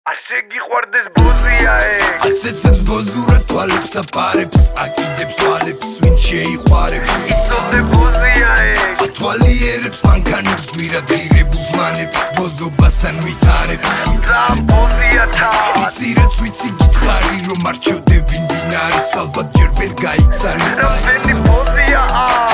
Arsegiqvardes bozia Atsetsebs bozura tvalebs aparebs Akidebs valebs vin sheiqvarebs Itsode bozia Atvalierebs mankanebs viradgirebus manebs Bozobas an vitarebs Ram bozia ta Itsirets vitsi gitxari rom archevdebin binaris Albat jer ver gaigzani Ramdeni bozia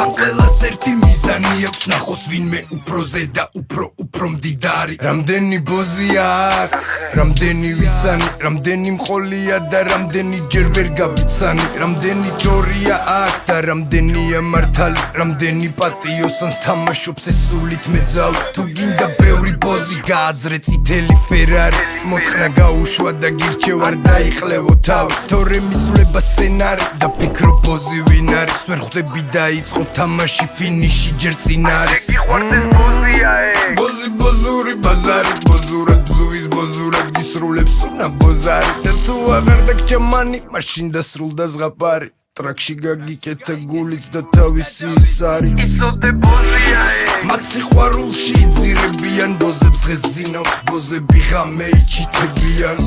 Am qvelas erti mizani აქვს ნახოს ვინმე უფროზე და უფრო მდიდარი რამდენი ბოზია აქვს რამდენი ვიცანი რამდენი მყოლია და რამდენი ჯერ ვერ გავიცანი რამდენი ჯორია აქ და რამდენია მართალი რამდენი პატიოსანს თამაშობს ეს სულით მეძავი თუ გინდა ბევრი ბოზი გააძრე წითელი ფერარი მოთხრა გაუშვა და გირჩევ არ დაიყლევო თავი თორე მიცვლება სცენარი და ფიქრო ბოზი ვინ არის ვერ ხვდები დაიწყო თამაში ფინიში ჯერ წინ არის Arsegiqvardes bozia ბოზი ბოზური ბაზარი ბოზურად ბზუვის ბოზურად გისრულებს უნა ბოზარი და თუ აღარ დაგჭამანი მაშინ დასრულდა ზღაპარი ტრაქში გაგიკეთა გულიც და თავისი ის არის Itsode bozia მათ სიყვარულში იძირებიან ბოზებს დღეს ზინავთ ბოზები ღამე იჩითებიან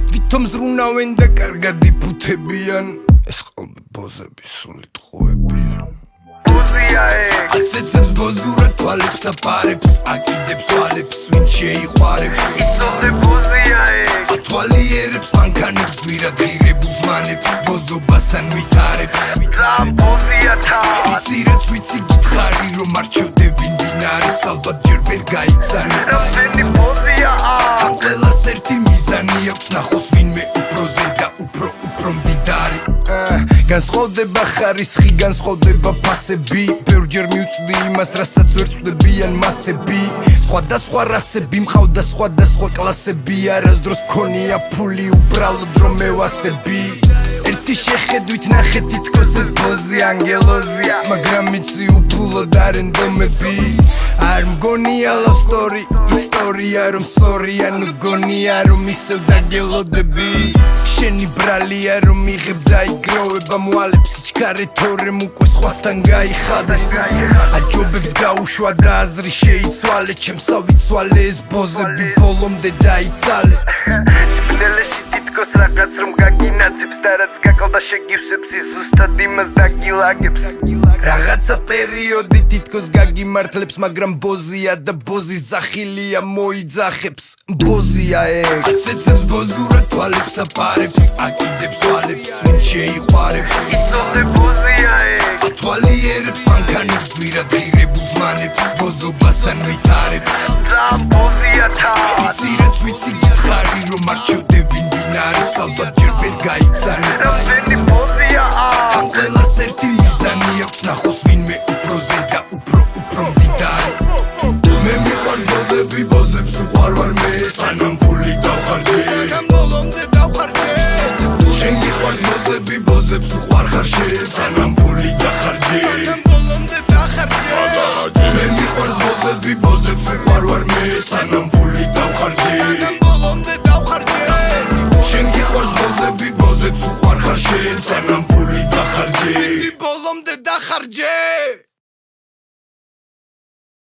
თვითონ ზრუნავენ და კარგად იფუთებიან ეს ყოლმე ბოზები სულით ყვებიან bozia Atsetsebs bozura tvalebs aparebs Akidebs valebs vin sheiqvarebs Itsode bozia Atvalierebs mankanebs viradgirebus manebs Bozobas an vitarebs Ram bozia ta Itsirets vitsi gitxari rom archevdebin binaris Albat jer ver gaigzani Ramdeni bozia Am qvelas erti mizani აქვს ნახოს ვინმე უფროზე და უფრო მდიდარი განსხვავდება ხარისხი განსხვავდება ფასები ბევრჯერ მივწვდი იმას რასაც ვერ წვდებიან მასები სხვადასხვა რასები მყავდა სხვადასხვა კლასები არასდროს მქონია ფული უბრალოდ რომ მევასები ერთი შეხედვით ნახე თითქოს ეს ბოზი ანგელოზია მაგრამ იცი უფულოდ არენ დომები არ მგონია love story ისტორია რომ სწორია ნუ გონია რომ ისევ დაგელოდები შენი ბრალია რომ მიღებ და იგროვება მოალებს სიჩქარე თორემ უკვე სხვასთან გაიხადეს აჯობებს გაუშვა და აზრი შეიცვალე ჩემსავი ცვალე ეს ბოზები ბოლომდე დაიცალე Სიფნელეში თითქოს რაღაც რომ გაგინაცებს და რაც გაკლდა შეგივსებს ის ზუსტად იმას დაგილაგებს რაღაცა პერიოდი თითქოს გაგიმართლებს მაგრამ ბოზია და ბოზის ზახილია მოიძახებს ბოზია აცეცებს ბოზურად თვალებს აპარებს აკიდებს თვალებს ვინ შეიყვარებს Itsode bozia თვალიერებს მანქანებს ვირადღირებულს მანებს ბოზობას ან ვითარებს Ram bozia ta იცირაც ვიცი გითხარი რომ არჩევდებინ ვინ არის ალბათ ჯერ ვერ გაიცანი Ramdeni bozia ამ ყველას ერთი მიზანი აქვს ნახოს ვინმე უფროზე და უფრო მდიდარი მე მიყვარს ბოზები ბოზებს უყვარვარ მე სანამ ფული დავხარჯე სანამ ბოლომდე დავხარჯე შენ გიყვარს ბოზები ბოზებს უყვარ ხარ შენ სანამ ფული დახარჯე სანამ ბოლომდე დახარჯე მე მიყვარს ბოზები ბოზებს უყვარვარ მე სანამ ფული